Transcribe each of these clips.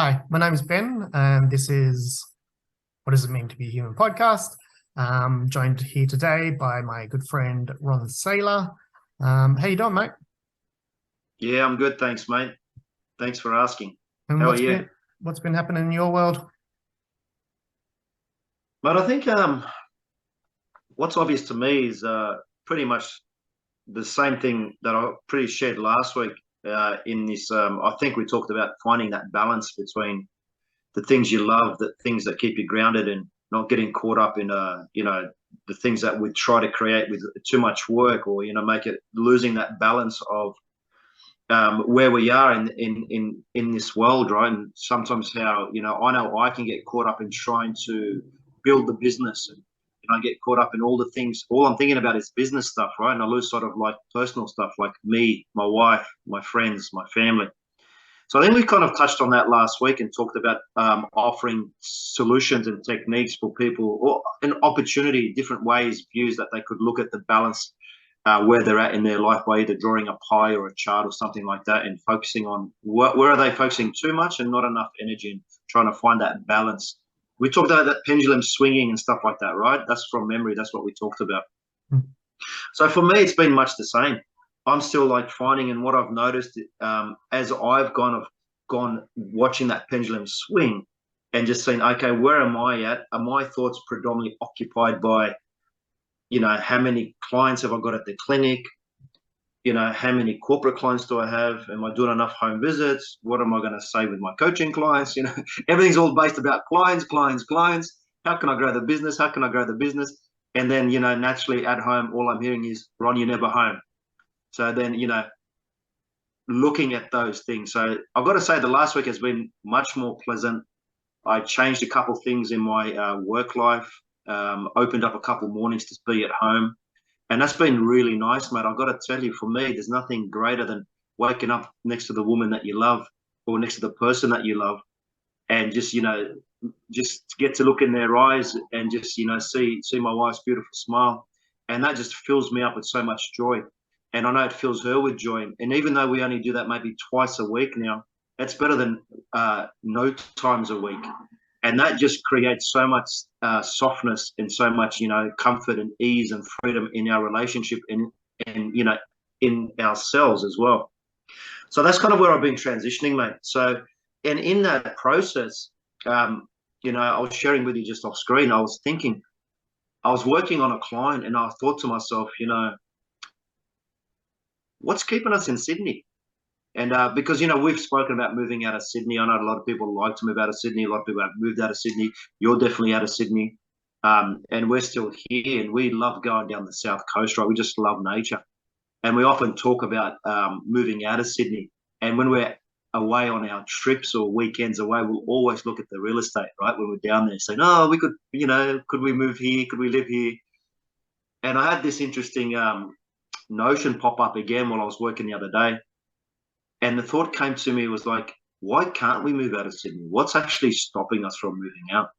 Hi, my name is Ben, and this is What Does It Mean to Be a Human podcast. Joined here today by my good friend Ron Saylor. How you doing, mate? Yeah, I'm good, thanks, mate. Thanks for asking. And How are what's you? been what's been happening in your world? But I think what's obvious to me is pretty much the same thing that I pretty shared last week in this. I think we talked about finding that balance between the things you love, the things that keep you grounded, and not getting caught up in the things that we try to create with too much work, or make it losing that balance of where we are in this world, right? And sometimes how I know I can get caught up in trying to build the business, and I get caught up in all the things. All I'm thinking about is business stuff, right? And I lose sort of like personal stuff, like me, my wife, my friends, my family. So I think we kind of touched on that last week and talked about offering solutions and techniques for people, or an opportunity, different ways, views that they could look at the balance where they're at in their life by either drawing a pie or a chart or something like that, and focusing on where are they focusing too much and not enough energy, and trying to find that balance. We talked about that pendulum swinging and stuff like that, right? That's from memory. That's what we talked about. Hmm. So for me, it's been much the same. I'm still like finding, and what I've noticed as I've gone watching that pendulum swing, and just saying, okay, where am I at? Are my thoughts predominantly occupied by, how many clients have I got at the clinic? How many corporate clients do I have? Am I doing enough home visits? What am I going to say with my coaching clients? Everything's all based about clients, clients, clients. How can I grow the business? How can I grow the business? And then, naturally at home, all I'm hearing is, Ron, you're never home. So then, looking at those things. So I've got to say the last week has been much more pleasant. I changed a couple of things in my work life, opened up a couple of mornings to be at home. And that's been really nice, mate. I've got to tell you, for me, there's nothing greater than waking up next to the woman that you love, or next to the person that you love, and just get to look in their eyes, and just, see my wife's beautiful smile. And that just fills me up with so much joy. And I know it fills her with joy. And even though we only do that maybe twice a week now, that's better than no times a week. And that just creates so much softness, and so much, comfort and ease and freedom in our relationship, and in ourselves as well. So that's kind of where I've been transitioning, mate. So, and in that process, I was sharing with you just off screen. I was thinking, I was working on a client, and I thought to myself, what's keeping us in Sydney? And because, we've spoken about moving out of Sydney. I know a lot of people like to move out of Sydney. A lot of people have moved out of Sydney. You're definitely out of Sydney. And we're still here, and we love going down the south coast, right? We just love nature. And we often talk about moving out of Sydney. And when we're away on our trips or weekends away, we'll always look at the real estate, right? When we're down there, saying, oh, we could, could we move here? Could we live here? And I had this interesting notion pop up again while I was working the other day. And the thought came to me, was like, why can't we move out of Sydney? What's actually stopping us from moving out?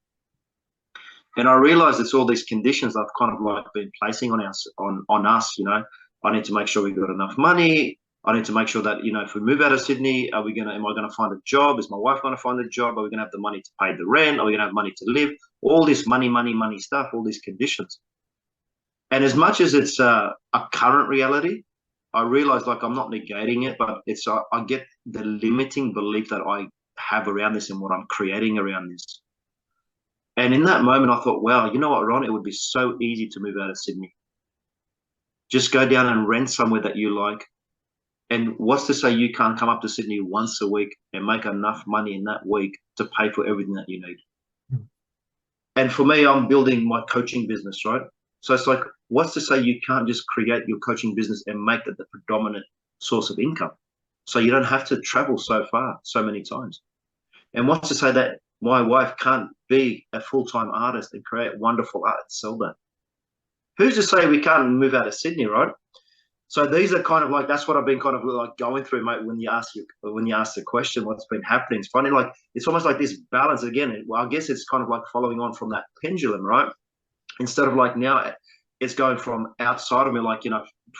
And I realized it's all these conditions I've kind of like been placing on us, on us. I need to make sure we've got enough money. I need to make sure that, if we move out of Sydney, am I gonna find a job? Is my wife gonna find a job? Are we gonna have the money to pay the rent? Are we gonna have money to live? All this money, money, money stuff, all these conditions. And as much as it's a current reality, I realize, like, I'm not negating it, but it's I get the limiting belief that I have around this and what I'm creating around this. And in that moment, I thought, wow, you know what, Ron? It would be so easy to move out of Sydney. Just go down and rent somewhere that you like. And what's to say you can't come up to Sydney once a week and make enough money in that week to pay for everything that you need? Hmm. And for me, I'm building my coaching business, right? So it's like, what's to say you can't just create your coaching business and make that the predominant source of income? So you don't have to travel so far, so many times. And what's to say that my wife can't be a full-time artist and create wonderful art and sell that? Who's to say we can't move out of Sydney, right? So these are kind of like, that's what I've been kind of like going through, mate. When you ask the question, what's been happening? It's funny, like, it's almost like this balance again. Well, I guess it's kind of like following on from that pendulum, right? Instead of like now, it's going from outside of me, like,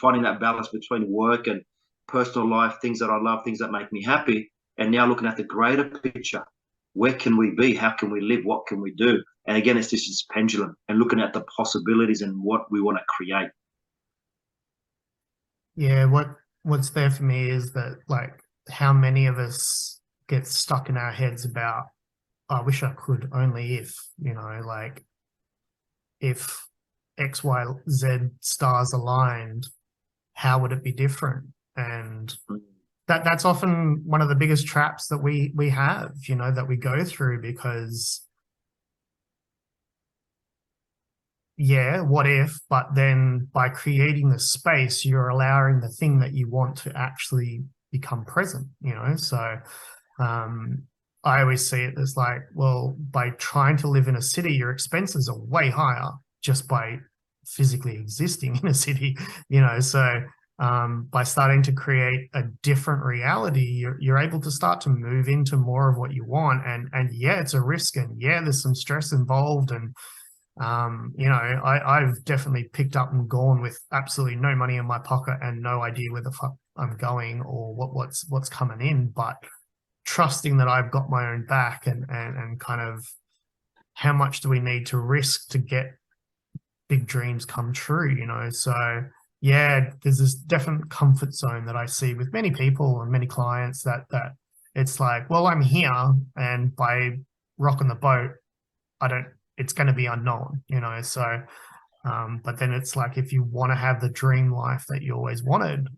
finding that balance between work and personal life, things that I love, things that make me happy, and now looking at the greater picture. where can we be? How can we live? What can we do? And again, it's this pendulum and looking at the possibilities and what we want to create. Yeah, what's there for me is that, like, how many of us get stuck in our heads about, I wish I could, only if, like, if X, Y, Z stars aligned, how would it be different? And that's often one of the biggest traps that we have, that we go through, because yeah, what if, but then by creating the space, you're allowing the thing that you want to actually become present, So I always see it as like, well, by trying to live in a city, your expenses are way higher just by physically existing in a city, So by starting to create a different reality, you're able to start to move into more of what you want. And yeah, it's a risk, and yeah, there's some stress involved, and I've definitely picked up and gone with absolutely no money in my pocket and no idea where the fuck I'm going or what's coming in, but trusting that I've got my own back, and kind of, how much do we need to risk to get big dreams come true, So yeah, there's this definite comfort zone that I see with many people and many clients, that it's like, well, I'm here, and by rocking the boat, it's going to be unknown, So but then it's like, if you want to have the dream life that you always wanted,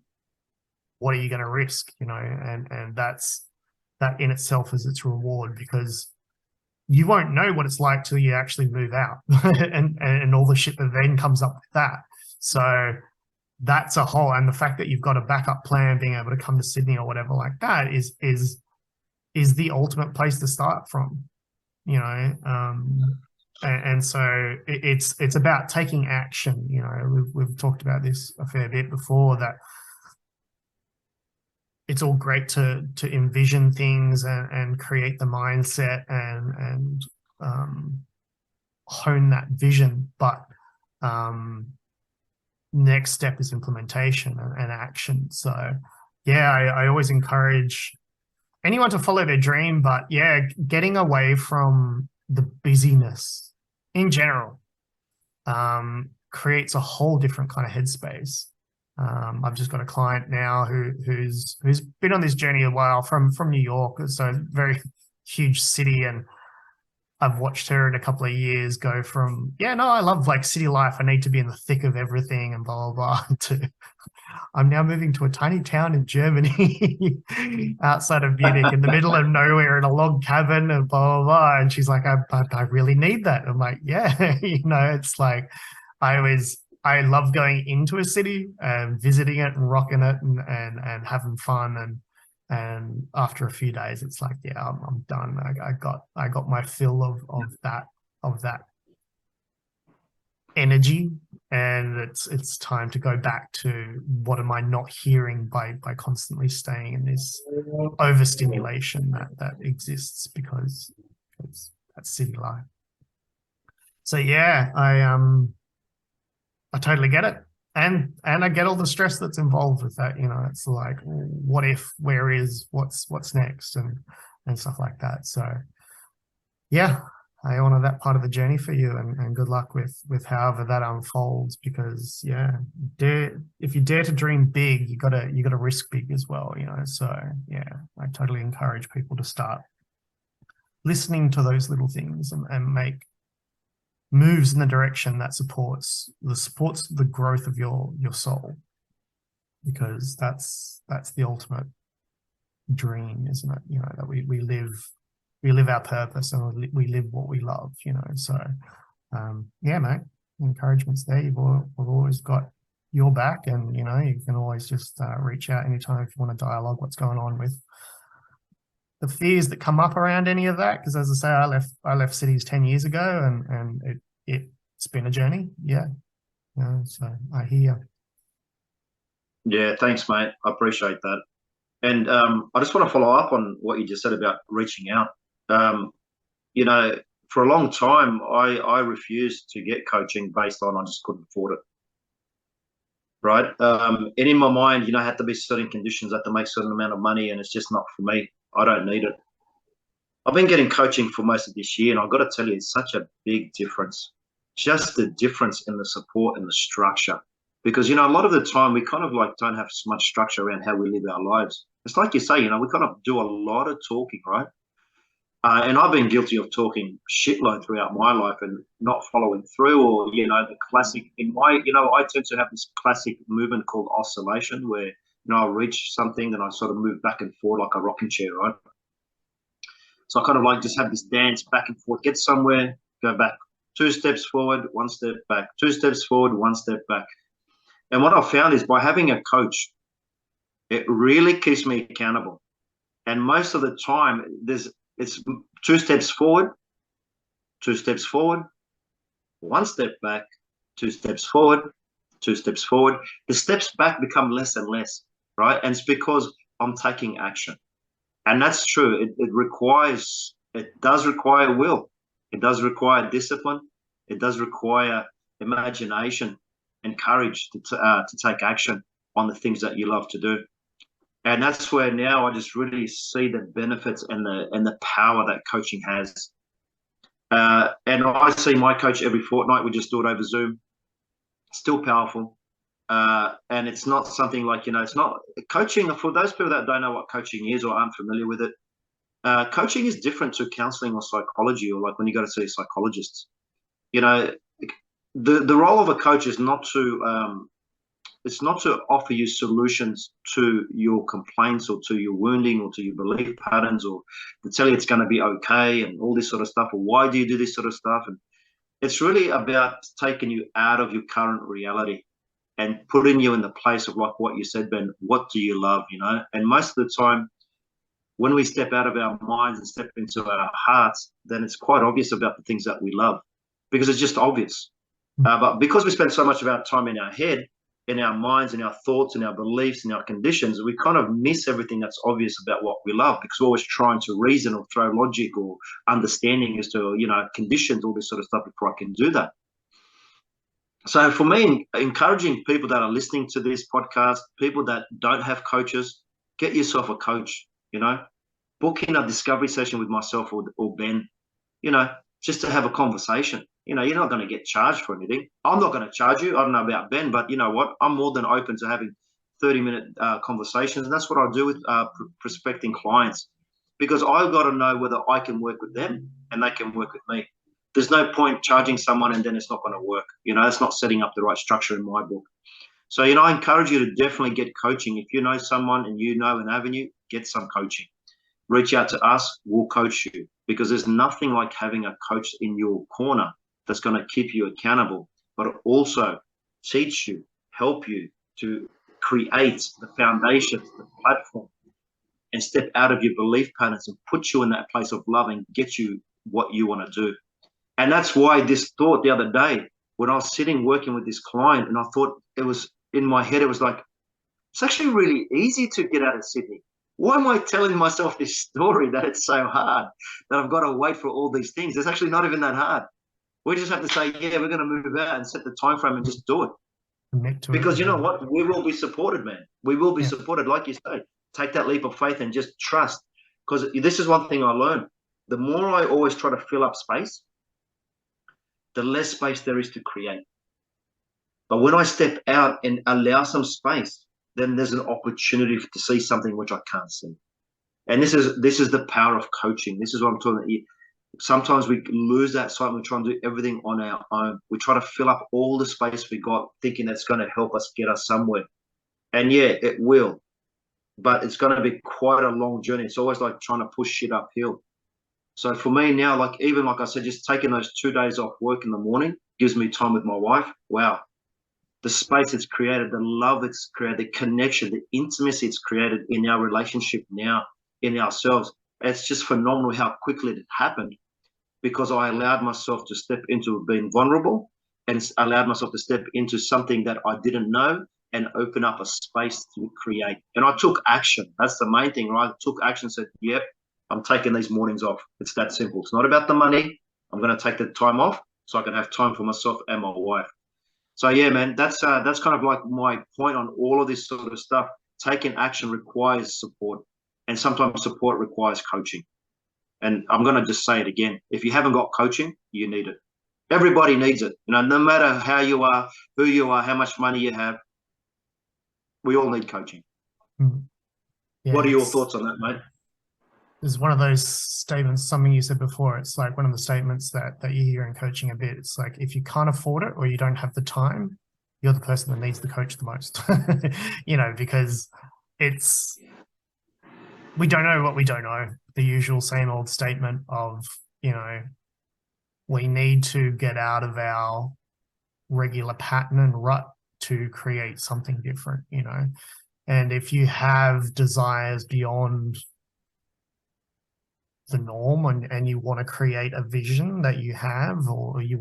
what are you going to risk, And that in itself is its reward, because you won't know what it's like till you actually move out, and all the shit that then comes up with that. So that's a whole, and the fact that you've got a backup plan, being able to come to Sydney or whatever like that, is the ultimate place to start from, and so it's about taking action. We've talked about this a fair bit before, that it's all great to envision things and create the mindset and hone that vision, but next step is implementation and action. So yeah, I always encourage anyone to follow their dream, but yeah, getting away from the busyness in general creates a whole different kind of headspace. I've just got a client now who's been on this journey a while, from New York, so a very huge city, and I've watched her in a couple of years go from, yeah, no, I love like city life, I need to be in the thick of everything and blah blah blah, to I'm now moving to a tiny town in Germany outside of Munich, in the middle of nowhere, in a log cabin, and blah, blah, blah. And she's like, I really need that. I'm like, yeah, it's like, I love going into a city and visiting it and rocking it and having fun. And after a few days, it's like, yeah, I'm done. I got my fill of that energy, and it's time to go back to, what am I not hearing by constantly staying in this overstimulation that exists, because it's that city life. So yeah, I totally get it, and I get all the stress that's involved with that. It's like, what if, where is, what's next, and stuff like that. So yeah, I honor that part of the journey for you, and good luck with however that unfolds, because yeah, if you dare to dream big, you gotta risk big as well, So yeah, I totally encourage people to start listening to those little things, and make moves in the direction that supports the growth of your soul, because that's the ultimate dream, isn't it? That we live our purpose, and we live what we love, So yeah, mate, encouragement's there. We've always got your back, and you can always just reach out anytime if you want to dialogue what's going on with the fears that come up around any of that. Because as I say, I left cities 10 years ago, and it's been a journey. Yeah. So I hear. Yeah, thanks, mate. I appreciate that. And I just want to follow up on what you just said about reaching out. You know, for a long time, I refused to get coaching based on I just couldn't afford it. Right. And in my mind, I had to be certain conditions, I had to make a certain amount of money, and it's just not for me. I don't need it. I've been getting coaching for most of this year, and I've got to tell you, it's such a big difference. Just the difference in the support and the structure. Because, a lot of the time we kind of like don't have so much structure around how we live our lives. It's like you say, we kind of do a lot of talking, right? And I've been guilty of talking shitload throughout my life and not following through, or, the classic I tend to have this classic movement called oscillation where, I'll reach something, then I sort of move back and forth like a rocking chair, right? So I kind of like just have this dance back and forth, get somewhere, go back, 2 steps forward, 1 step back, 2 steps forward, 1 step back. And what I found is by having a coach, it really keeps me accountable. And most of the time, it's 2 steps forward, 2 steps forward, 1 step back, 2 steps forward, 2 steps forward. The steps back become less and less, right? And it's because I'm taking action. And that's true. It does require will. It does require discipline. It does require imagination and courage to take action on the things that you love to do. And that's where now I just really see the benefits and the power that coaching has. And I see my coach every fortnight. We just do it over Zoom. Still powerful. And it's not something like, it's not coaching. For those people that don't know what coaching is or aren't familiar with it, coaching is different to counseling or psychology, or like when you go to see psychologists. The role of a coach is not to it's not to offer you solutions to your complaints or to your wounding or to your belief patterns, or to tell you it's going to be okay and all this sort of stuff, or why do you do this sort of stuff. And it's really about taking you out of your current reality and putting you in the place of, like what you said, Ben, what do you love, And most of the time, when we step out of our minds and step into our hearts, then it's quite obvious about the things that we love, because it's just obvious. But because we spend so much of our time in our head, in our minds, in our thoughts, in our beliefs, in our conditions, we kind of miss everything that's obvious about what we love, because we're always trying to reason or throw logic or understanding as to, conditions, all this sort of stuff before I can do that. So for me, encouraging people that are listening to this podcast, people that don't have coaches, get yourself a coach, book in a discovery session with myself or Ben, just to have a conversation. You're not going to get charged for anything. I'm not going to charge you. I don't know about Ben, but you know what? I'm more than open to having 30-minute conversations. And that's what I do with prospecting clients, because I've got to know whether I can work with them and they can work with me. There's no point charging someone and then it's not going to work. It's not setting up the right structure in my book. So, I encourage you to definitely get coaching. If you know someone and you know an avenue, get some coaching. Reach out to us. We'll coach you, because there's nothing like having a coach in your corner that's going to keep you accountable, but also teach you, help you to create the foundation, the platform, and step out of your belief patterns and put you in that place of love and get you what you want to do. And that's why this thought the other day, when I was sitting working with this client, and I thought, it was in my head, it was like, it's actually really easy to get out of Sydney. Why am I telling myself this story that it's so hard, that I've got to wait for all these things? It's actually not even that hard. We just have to say, yeah, we're going to move out and set the time frame and just do it. Because you know what? We will be supported, man. We will be supported. Like you say, take that leap of faith and just trust. Because this is one thing I learned. The more I always try to fill up space, the less space there is to create. But when I step out and allow some space, then there's an opportunity to see something which I can't see. And this is the power of coaching. This is what I'm talking about. Sometimes we lose that sight and we try and do everything on our own. We try to fill up all the space we got, thinking that's going to help us get us somewhere. And yeah, it will. But it's going to be quite a long journey. It's always like trying to push shit uphill. So for me now, like I said, just taking those 2 days off work in the morning gives me time with my wife. Wow. The space it's created, the love it's created, the connection, the intimacy it's created in our relationship now, in ourselves. It's just phenomenal how quickly it happened, because I allowed myself to step into being vulnerable and allowed myself to step into something that I didn't know and open up a space to create. And I took action. That's the main thing, right? I took action and said, yep, I'm taking these mornings off. It's that simple. It's not about the money. I'm going to take the time off so I can have time for myself and my wife. So yeah, man, that's kind of like my point on all of this sort of stuff. Taking action requires support, and sometimes support requires coaching. And I'm going to just say it again. If you haven't got coaching, you need it. Everybody needs it. You know, no matter how you are, who you are, how much money you have, we all need coaching. Yeah, What are your thoughts on that, mate? it's one of those statements, something you said before. It's like one of the statements that you hear in coaching a bit. It's like, if you can't afford it or you don't have the time, you're the person that needs the coach the most. You know, because we don't know what we don't know. The usual same old statement of, you know, we need to get out of our regular pattern and rut to create something different, you know. And if you have desires beyond the norm, and you want to create a vision that you have, or you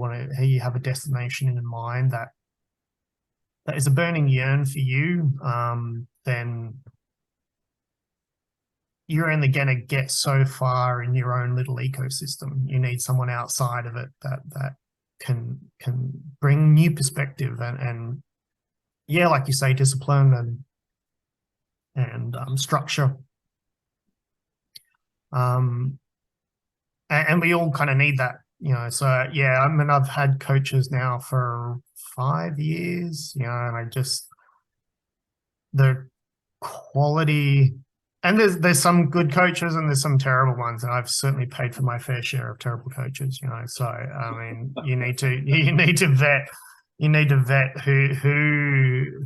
have a destination in mind that is a burning yearn for you, then you're only going to get so far in your own little ecosystem. You need someone outside of it that can bring new perspective and yeah, like you say, discipline and structure. And we all kind of need that, you know. So yeah, I mean, I've had coaches now for 5 years, you know, and the quality, and there's some good coaches and there's some terrible ones, and I've certainly paid for my fair share of terrible coaches, you know. So I mean, you need to vet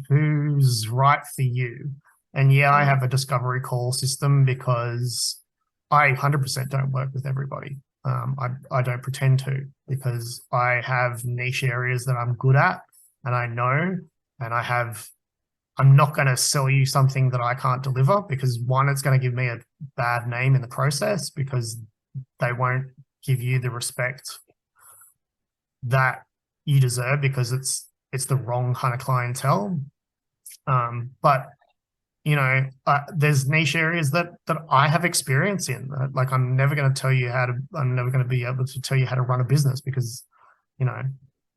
who's right for you. And yeah, I have a discovery call system because I 100% don't work with everybody. I don't pretend to, because I have niche areas that I'm good at, and I know, and I'm not going to sell you something that I can't deliver, because one, it's going to give me a bad name in the process, because they won't give you the respect that you deserve, because it's the wrong kind of clientele. But you know, there's niche areas that I have experience in. Like, I'm never going to be able to tell you how to run a business, because, you know,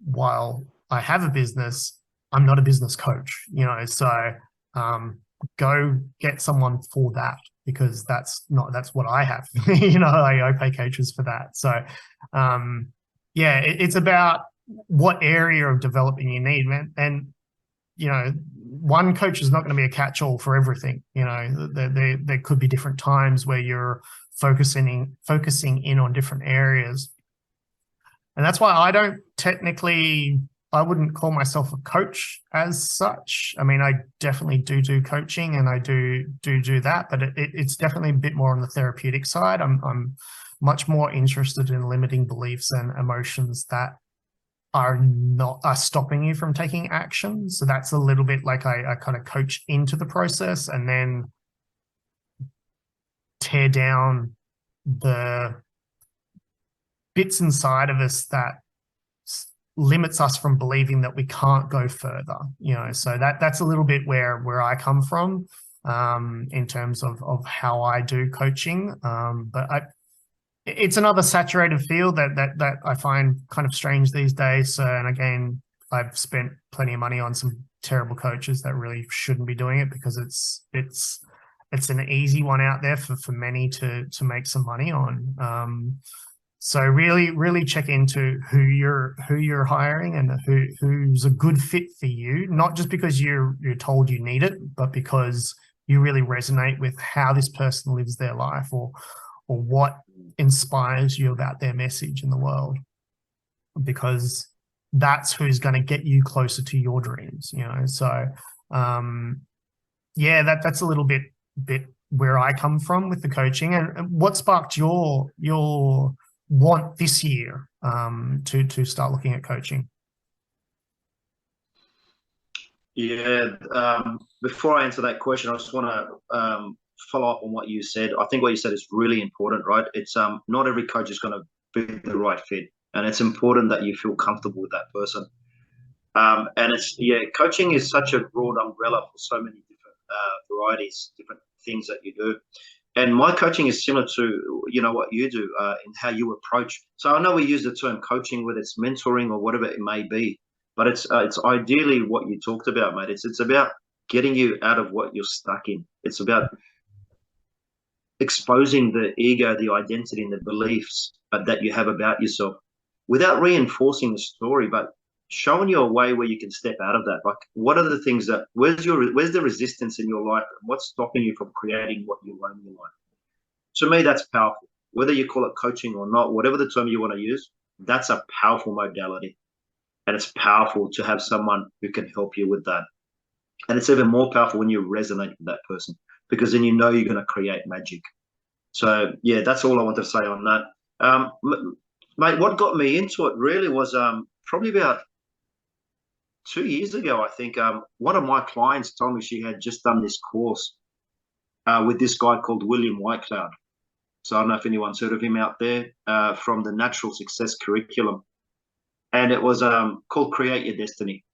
while I have a business, I'm not a business coach, you know. So go get someone for that, because that's what I have. You know, I pay coaches for that. So yeah, it's about what area of development you need, man. And you know, one coach is not going to be a catch-all for everything. You know, there could be different times where you're focusing in on different areas. And that's why I wouldn't call myself a coach as such. I mean, I definitely do coaching, and I do that, but it's definitely a bit more on the therapeutic side. I'm much more interested in limiting beliefs and emotions that are stopping you from taking action. So that's a little bit like I kind of coach into the process, and then tear down the bits inside of us that limits us from believing that we can't go further, you know. So that's a little bit where I come from, in terms of how I do coaching. But it's another saturated field that I find kind of strange these days. So, and again, I've spent plenty of money on some terrible coaches that really shouldn't be doing it, because it's an easy one out there for many to make some money on. So really check into who you're hiring, and who's a good fit for you, not just because you're told you need it, but because you really resonate with how this person lives their life, or what inspires you about their message in the world, because that's who's going to get you closer to your dreams, you know. So yeah, that's a little bit where I come from with the coaching. And what sparked your want this year to start looking at coaching? Yeah, before I answer that question, I just want to follow up on what you said. I think what you said is really important, right? It's not every coach is going to be the right fit, and it's important that you feel comfortable with that person. And coaching is such a broad umbrella for so many different varieties, different things that you do. And my coaching is similar to, you know, what you do in how you approach. So I know we use the term coaching, whether it's mentoring or whatever it may be, but it's ideally what you talked about, mate. It's about getting you out of what you're stuck in. It's about exposing the ego, the identity, and the beliefs that you have about yourself without reinforcing the story, but showing you a way where you can step out of that. Like, what are the things that, where's the resistance in your life? What's stopping you from creating what you want in your life? To me, that's powerful. Whether you call it coaching or not, whatever the term you want to use, that's a powerful modality. And it's powerful to have someone who can help you with that. And it's even more powerful when you resonate with that person, because then you know you're going to create magic. So, yeah, that's all I want to say on that. Mate, what got me into it really was probably about 2 years ago, I think. One of my clients told me she had just done this course with this guy called William Whitecloud. So I don't know if anyone's heard of him out there, from the Natural Success Curriculum. And it was called Create Your Destiny.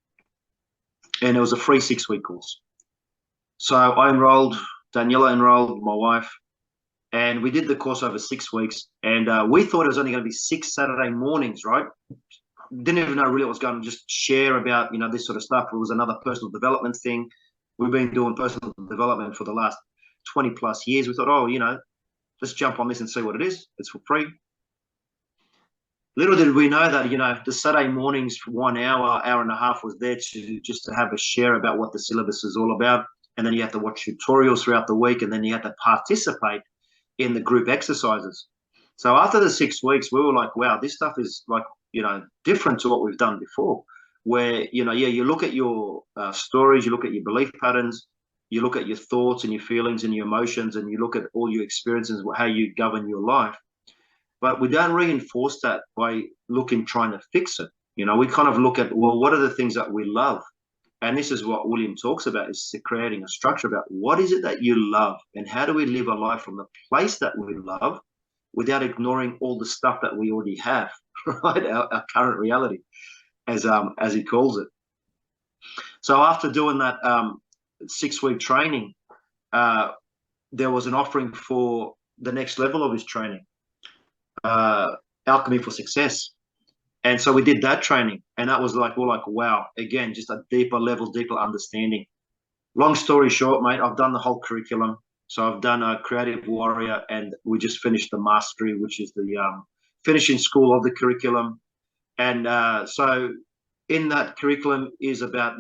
And it was a free 6-week course. So I enrolled, Daniela enrolled, my wife, and we did the course over 6 weeks. And we thought it was only going to be 6 Saturday mornings, right? Didn't even know really what was going on, just share about, this sort of stuff. It was another personal development thing. We've been doing personal development for the last 20 plus years. We thought, let's jump on this and see what it is. It's for free. Little did we know that, the Saturday mornings for 1 hour, hour and a half was there just to have a share about what the syllabus is all about. And then you have to watch tutorials throughout the week, and then you have to participate in the group exercises. So after the 6 weeks, we were like, wow, this stuff is like, different to what we've done before, where, you look at your stories, you look at your belief patterns, you look at your thoughts and your feelings and your emotions, and you look at all your experiences, how you govern your life. But we don't reinforce that by trying to fix it. We kind of look at, well, what are the things that we love? And this is what William talks about, is creating a structure about what is it that you love, and how do we live a life from the place that we love without ignoring all the stuff that we already have, right? Our current reality, as he calls it. So after doing that 6-week training, there was an offering for the next level of his training, Alchemy for Success. And so we did that training, and that was like, we're like, wow, again, just a deeper level, deeper understanding. Long story short, mate, I've done the whole curriculum. So I've done a Creative Warrior, and we just finished the Mastery, which is the finishing school of the curriculum. And so in that curriculum is about,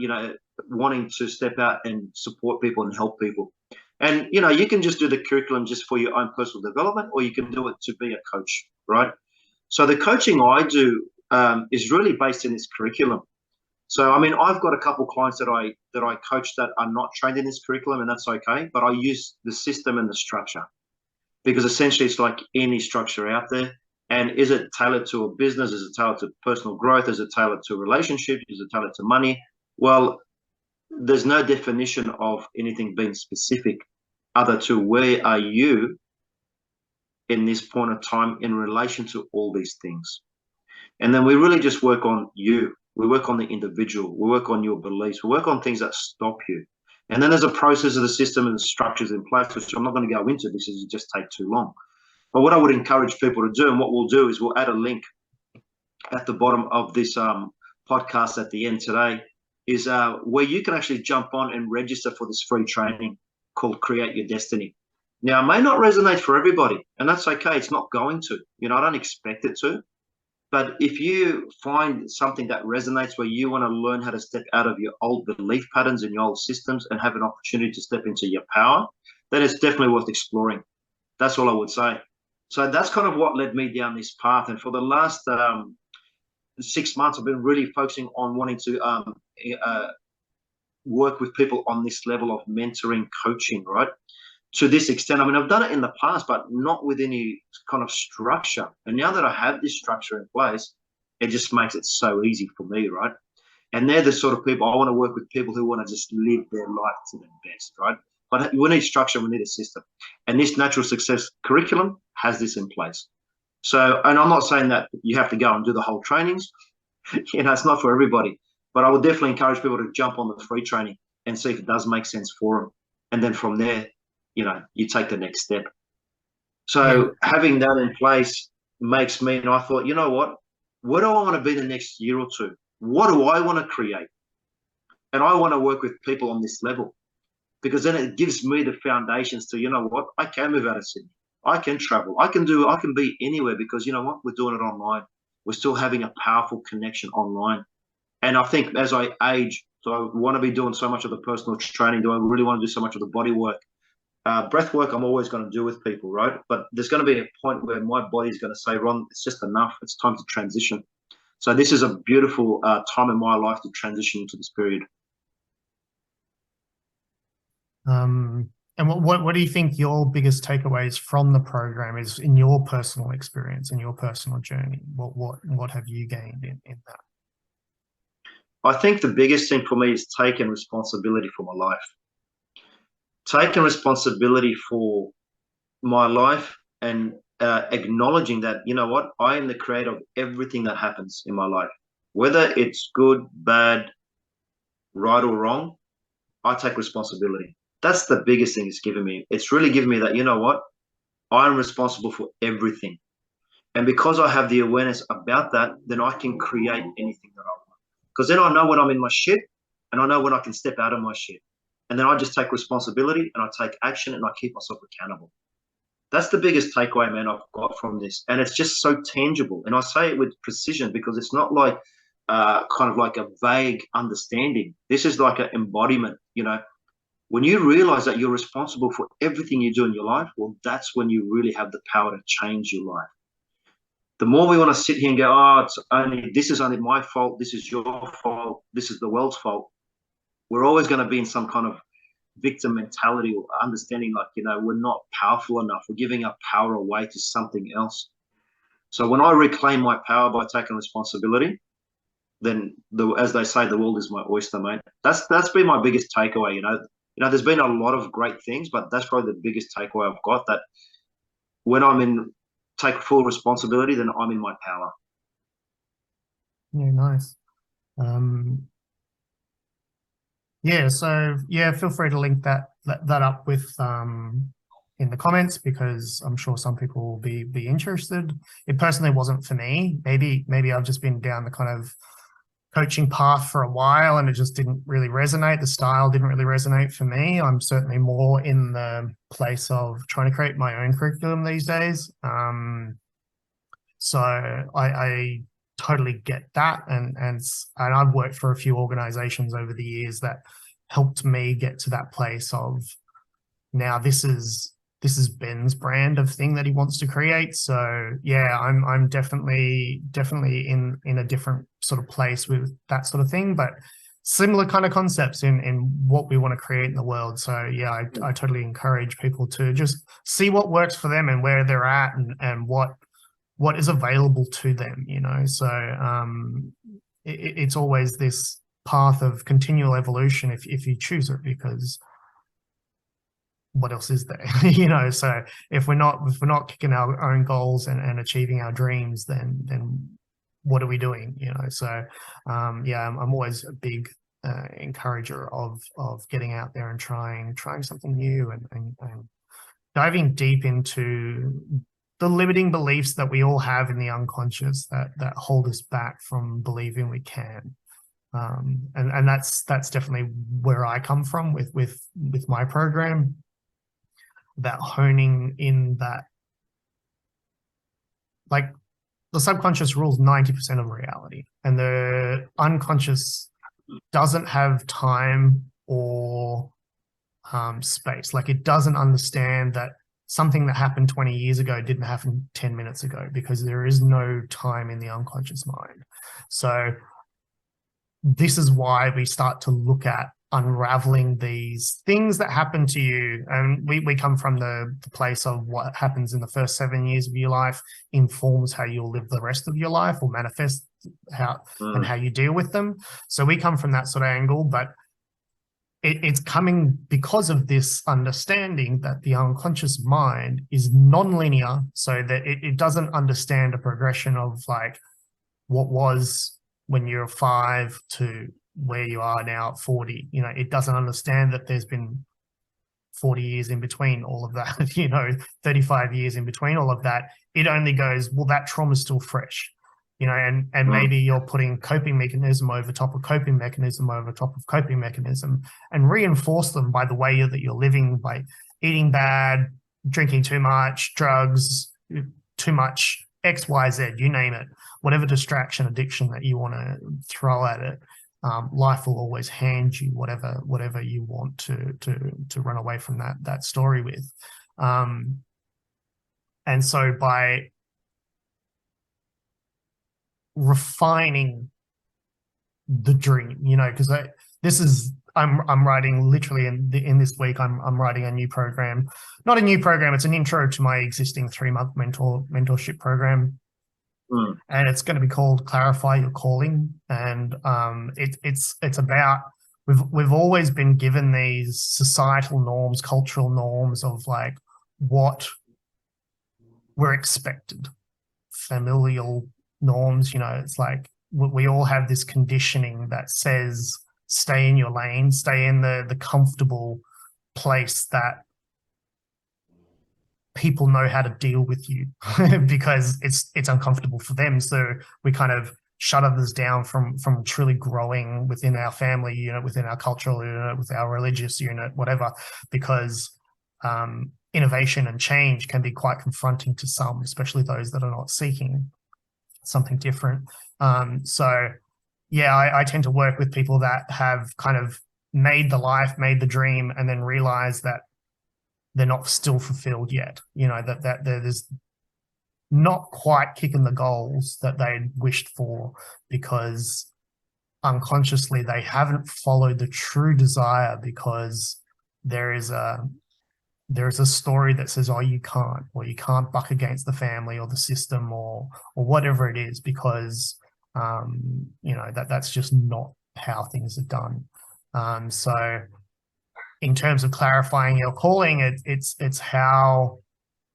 wanting to step out and support people and help people. And, you can just do the curriculum just for your own personal development, or you can do it to be a coach, right? So the coaching I do is really based in this curriculum. So, I mean, I've got a couple of clients that I coach that are not trained in this curriculum, and that's okay. But I use the system and the structure, because essentially it's like any structure out there. And is it tailored to a business? Is it tailored to personal growth? Is it tailored to relationships? Is it tailored to money? Well, there's no definition of anything being specific other to where are you in this point of time in relation to all these things. And then we really just work on you. We work on the individual. We work on your beliefs. We work on things that stop you. And then there's a process of the system and the structures in place, which I'm not going to go into because it just take too long. But what I would encourage people to do, and what we'll do, is we'll add a link at the bottom of this podcast at the end today, is where you can actually jump on and register for this free training called Create Your Destiny. Now, it may not resonate for everybody, and that's okay. It's not going to. I don't expect it to. But if you find something that resonates, where you want to learn how to step out of your old belief patterns and your old systems and have an opportunity to step into your power, then it's definitely worth exploring. That's all I would say. So that's kind of what led me down this path. And for the last 6 months, I've been really focusing on wanting to work with people on this level of mentoring, coaching, right? To this extent. I mean, I've done it in the past, but not with any kind of structure. And now that I have this structure in place, it just makes it so easy for me, right? And they're the sort of people I want to work with, people who want to just live their life to the best, right? But we need structure, we need a system. And this Natural Success curriculum has this in place. So, and I'm not saying that you have to go and do the whole trainings. It's not for everybody. But I would definitely encourage people to jump on the free training and see if it does make sense for them. And then from there, you take the next step. So having that in place makes me, and I thought, you know what do I want to be the next year or two? What do I want to create? And I want to work with people on this level. because then it gives me the foundations to, you know what, I can move out of Sydney. I can travel. I can be anywhere because you know what, we're doing it online. We're still having a powerful connection online. And I think as I age, so I want to be doing so much of the personal training. Do I really want to do so much of the body work? Breath work, I'm always going to do with people, right? But there's going to be a point where my body's going to say, Ron, it's just enough. It's time to transition. So this is a beautiful time in my life to transition into this period. And what do you think your biggest takeaways from the program is in your personal experience, in your personal journey? What have you gained in that? I think the biggest thing for me is taking responsibility for my life. Taking responsibility for my life and acknowledging that, you know what, I am the creator of everything that happens in my life. Whether it's good, bad, right or wrong, I take responsibility. That's the biggest thing it's given me. It's really given me that, you know what, I'm responsible for everything. And because I have the awareness about that, then I can create anything that I want. Because then I know when I'm in my shit and I know when I can step out of my shit. And then I just take responsibility and I take action and I keep myself accountable. That's the biggest takeaway, man, I've got from this. And it's just so tangible. And I say it with precision because it's not like kind of like a vague understanding. This is like an embodiment, you know. When you realize that you're responsible for everything you do in your life, well, that's when you really have the power to change your life. The more we want to sit here and go, oh, this is only my fault, this is your fault, this is the world's fault, we're always going to be in some kind of victim mentality or understanding like, you know, we're not powerful enough. We're giving our power away to something else. So when I reclaim my power by taking responsibility, then as they say, the world is my oyster, mate. That's been my biggest takeaway, you know. There's been a lot of great things, but that's probably the biggest takeaway I've got, that when take full responsibility, then I'm in my power. Yeah, nice. Yeah, so yeah, feel free to link that up with in the comments, because I'm sure some people will be interested. It personally wasn't for me. Maybe I've just been down the kind of coaching path for a while and it just didn't really resonate. The style didn't really resonate for me. I'm certainly more in the place of trying to create my own curriculum these days. So I totally get that, and I've worked for a few organizations over the years that helped me get to that place of, now this is Ben's brand of thing that he wants to create. So yeah, I'm definitely in a different sort of place with that sort of thing, but similar kind of concepts in what we want to create in the world. So yeah, I totally encourage people to just see what works for them and where they're at and what is available to them, you know. So it's always this path of continual evolution if you choose it, because what else is there? You know, so if we're not kicking our own goals and achieving our dreams, then what are we doing? You know, so yeah, I'm always a big encourager of getting out there and trying something new and diving deep into the limiting beliefs that we all have in the unconscious that hold us back from believing we can. And that's definitely where I come from with my program, that honing in that, like, the subconscious rules 90% of reality, and the unconscious doesn't have time or space. Like, it doesn't understand that something that happened 20 years ago didn't happen 10 minutes ago, because there is no time in the unconscious mind. So this is why we start to look at unraveling these things that happen to you. And we come from the place of what happens in the first 7 years of your life informs how you'll live the rest of your life, or manifest and how you deal with them. So we come from that sort of angle, but it's coming because of this understanding that the unconscious mind is non-linear, so that it doesn't understand a progression of like what was when you're 5 to where you are now at 40. You know, it doesn't understand that there's been 40 years in between all of that, you know, 35 years in between all of that. It only goes, well, that trauma is still fresh. you know, and maybe you're putting coping mechanism over top of coping mechanism over top of coping mechanism, and reinforce them by the way that you're living, by eating bad, drinking too much, drugs, too much X, Y, Z, you name it, whatever distraction, addiction that you want to throw at it. Life will always hand you whatever you want to run away from that story with. And so by refining the dream, you know, because I'm writing literally in this week, I'm writing a new program, not a new program, it's an intro to my existing 3-month mentorship program. And it's going to be called Clarify Your Calling. And it's about, we've always been given these societal norms, cultural norms of like what we're expected, familial norms, you know. It's like we all have this conditioning that says stay in your lane, stay in the comfortable place that people know how to deal with you because it's uncomfortable for them. So we kind of shut others down from truly growing within our family unit, within our cultural unit, with our religious unit, whatever, because innovation and change can be quite confronting to some, especially those that are not seeking something different. So yeah, I tend to work with people that have kind of made the dream, and then realize that they're not still fulfilled yet. You know, that there's not quite kicking the goals that they wished for, because unconsciously they haven't followed the true desire, because there is a story that says, oh, you can't, or you can't buck against the family or the system or whatever it is, because you know, that's just not how things are done. So in terms of clarifying your calling, it's how,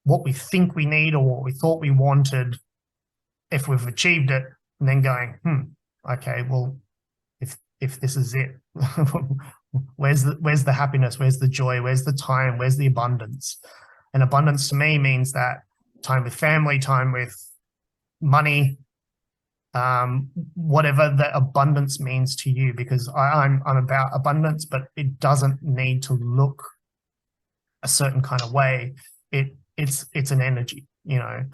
what we think we need or what we thought we wanted, if we've achieved it, and then going, okay, well, if this is it, where's the happiness, where's the joy, where's the time, where's the abundance? And abundance to me means that time with family, time with money, whatever that abundance means to you, because I'm about abundance, but it doesn't need to look a certain kind of way. It's an energy, you know,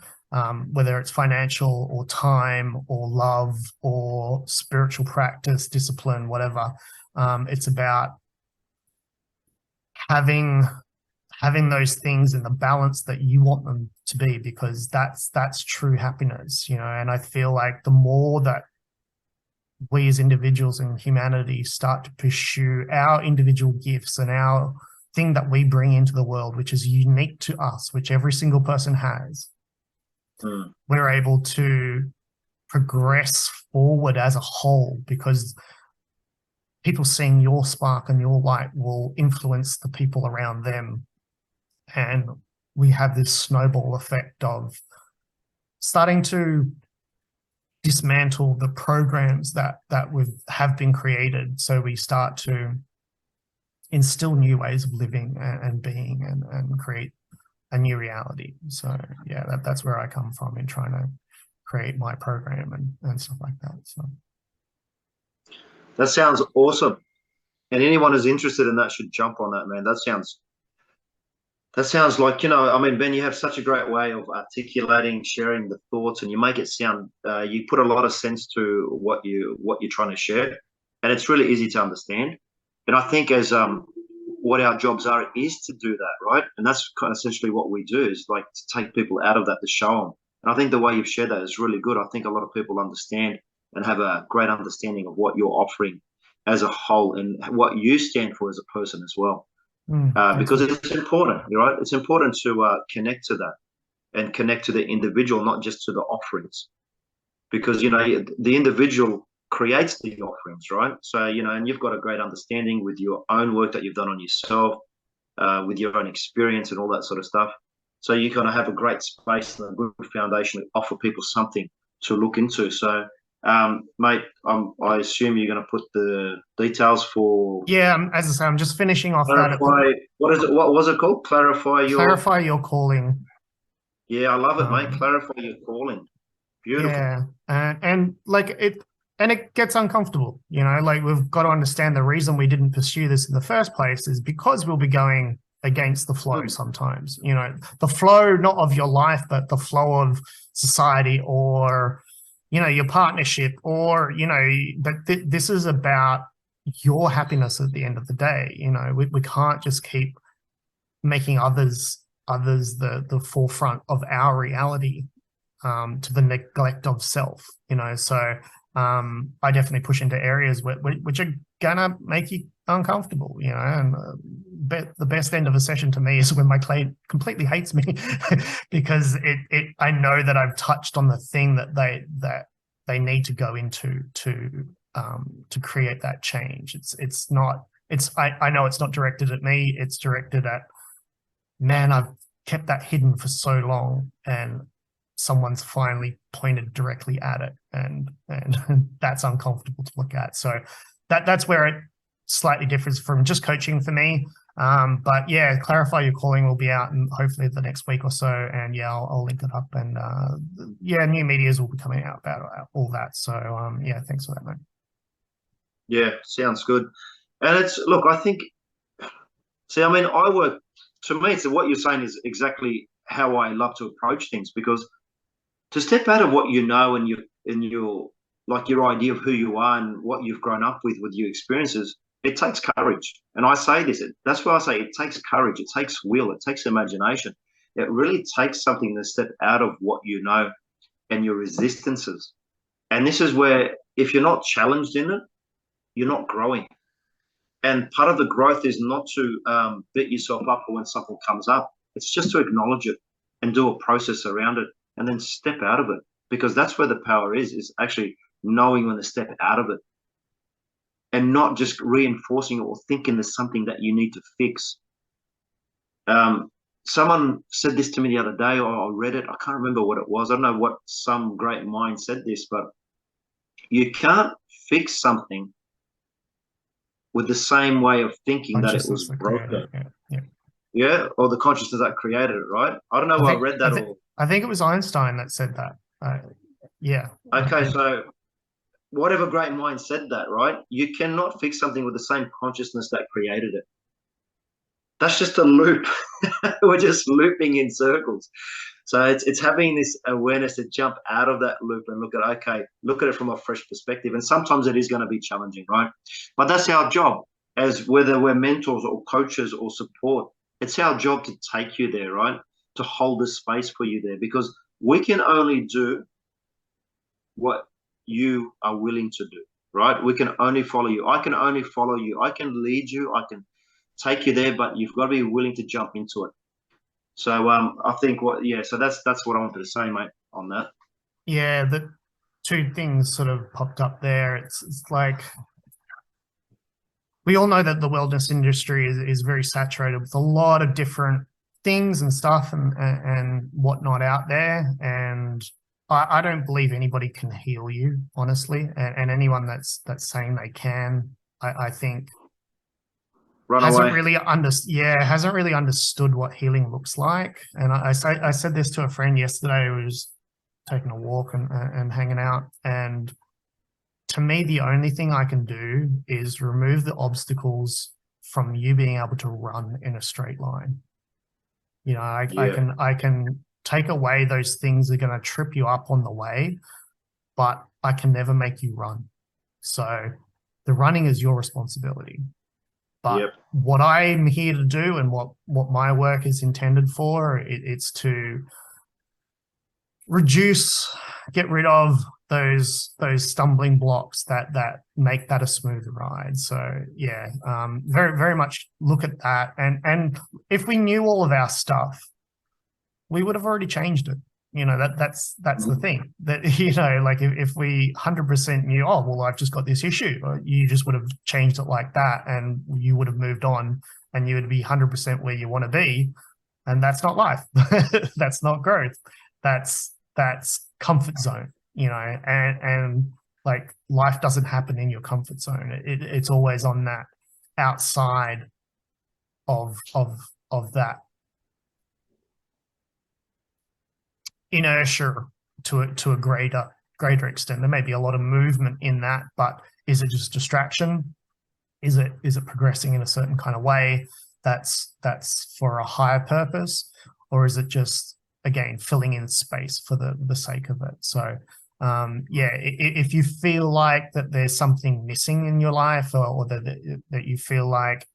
whether it's financial or time or love or spiritual practice, discipline, whatever. It's about having those things in the balance that you want them to be, because that's true happiness, you know. And I feel like the more that we as individuals in humanity start to pursue our individual gifts and our thing that we bring into the world, which is unique to us, which every single person has, we're able to progress forward as a whole, because people seeing your spark and your light will influence the people around them. And we have this snowball effect of starting to dismantle the programs that have been created. So we start to instill new ways of living and being and create a new reality. So yeah, that's where I come from in trying to create my program and stuff like that. So that sounds awesome. And anyone who's interested in that should jump on that, man. That sounds like, you know, I mean, Ben, you have such a great way of articulating, sharing the thoughts, and you make it sound, you put a lot of sense to what you're trying to share, and it's really easy to understand. And I think as what our jobs are is to do that, right? And that's kind of essentially what we do, is like to take people out of that, to show them. And I think the way you've shared that is really good. I think a lot of people understand and have a great understanding of what you're offering as a whole and what you stand for as a person as well. Because it's important, right? It's important to connect to that and connect to the individual, not just to the offerings, because, you know, the individual creates the offerings, right? So, you know, and you've got a great understanding with your own work that you've done on yourself, with your own experience and all that sort of stuff. So you kind of have a great space and a good foundation to offer people something to look into. So, mate, I assume you're going to put the details for. Yeah, as I say, I'm just finishing off that. What is it? What was it called? Clarify your calling. Yeah, I love it, mate. Clarify your calling. Beautiful. Yeah, and like it gets uncomfortable, like we've got to understand the reason we didn't pursue this in the first place is because we'll be going against the flow sometimes, the flow not of your life, but the flow of society or, your partnership or, but this is about your happiness at the end of the day. We can't just keep making others the forefront of our reality, to the neglect of self, so I definitely push into areas which are gonna make you uncomfortable, and the best end of a session to me is when my client completely hates me because I know that I've touched on the thing that they need to go into to create that change. I know it's not directed at me, it's directed at, man, I've kept that hidden for so long and someone's finally pointed directly at it, and that's uncomfortable to look at. So that's where it slightly differs from just coaching for me. But yeah, Clarify Your Calling will be out and hopefully the next week or so, and yeah, I'll link it up, and yeah, new medias will be coming out about all that. So yeah, thanks for that, mate. Yeah, sounds good. And look, I think, see, I mean, to me, it's what you're saying is exactly how I love to approach things, because to step out of what you know and your like your idea of who you are and what you've grown up with your experiences, it takes courage. And I say this, that's why I say it takes courage, it takes will, it takes imagination. It really takes something to step out of what you know and your resistances. And this is where, if you're not challenged in it, you're not growing. And part of the growth is not to beat yourself up when something comes up. It's just to acknowledge it and do a process around it and then step out of it, because that's where the power is actually knowing when to step out of it and not just reinforcing it or thinking there's something that you need to fix. Someone said this to me the other day, or I read it. I can't remember what it was. I don't know what some great mind said this, but you can't fix something with the same way of thinking that it was broken. Yeah, or the consciousness that created it, right? I don't know where I read that. I think it was Einstein that said that. Yeah. Okay, so whatever great mind said that, right? You cannot fix something with the same consciousness that created it. That's just a loop. We're just looping in circles. So it's having this awareness to jump out of that loop and look at it from a fresh perspective. And sometimes it is going to be challenging, right? But that's our job, as whether we're mentors or coaches or support. It's our job to take you there, right? To hold the space for you there, because we can only do what you are willing to do, right? We can only follow you. I can only follow you. I can lead you. I can take you there, but you've got to be willing to jump into it. So I think so that's what I wanted to say, mate, on that. Yeah, the two things sort of popped up there. It's like, we all know that the wellness industry is very saturated with a lot of different things and stuff and whatnot out there. And I don't believe anybody can heal you, honestly. And anyone that's saying they can, I think hasn't really understood what healing looks like. And I said this to a friend yesterday who was taking a walk and hanging out, and to me, the only thing I can do is remove the obstacles from you being able to run in a straight line. I can take away those things that are going to trip you up on the way, but I can never make you run. So the running is your responsibility. But what I'm here to do and what my work is intended for, it's to get rid of those stumbling blocks that make that a smooth ride. So yeah, very, very much look at that. And if we knew all of our stuff, we would have already changed it. That's the thing, that, like if we 100% knew, oh, well, I've just got this issue, you just would have changed it like that, and you would have moved on, and you would be 100% where you want to be. And that's not life. That's not growth. That's comfort zone, and like life doesn't happen in your comfort zone. It's always on that outside of that inertia to a greater extent. There may be a lot of movement in that, but is it just distraction? Is it progressing in a certain kind of way that's for a higher purpose, or is it just, again, filling in space for the sake of it? So yeah, if you feel like that there's something missing in your life, or that you feel like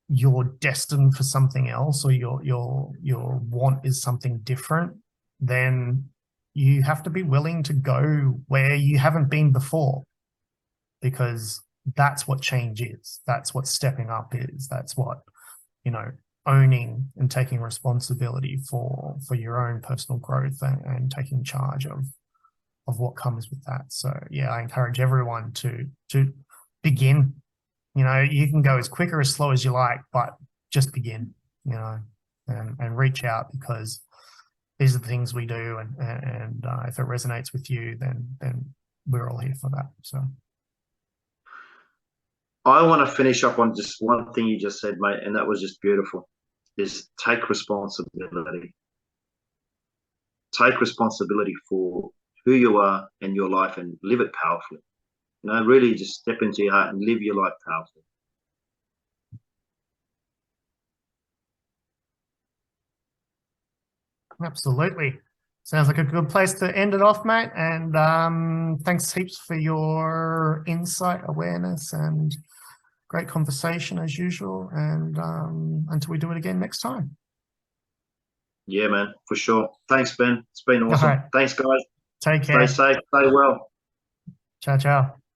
you're destined for something else, or your want is something different, then you have to be willing to go where you haven't been before, because that's what change is. That's what stepping up is. That's what, owning and taking responsibility for your own personal growth, and taking charge of what comes with that. So yeah, I encourage everyone to begin. You can go as quick or as slow as you like, but just begin, and reach out, because these are the things we do. And if it resonates with you, then we're all here for that. So I want to finish up on just one thing you just said, mate, and that was just beautiful, is take responsibility. Take responsibility for who you are and your life, and live it powerfully. Really just step into your heart and live your life powerfully. absolutely. Sounds like a good place to end it off, mate. And thanks heaps for your insight, awareness, and great conversation as usual. And until we do it again next time. Yeah, man, for sure. Thanks, Ben. It's been awesome. All right. Thanks, guys. Take care. Stay safe. Stay well. Ciao, ciao.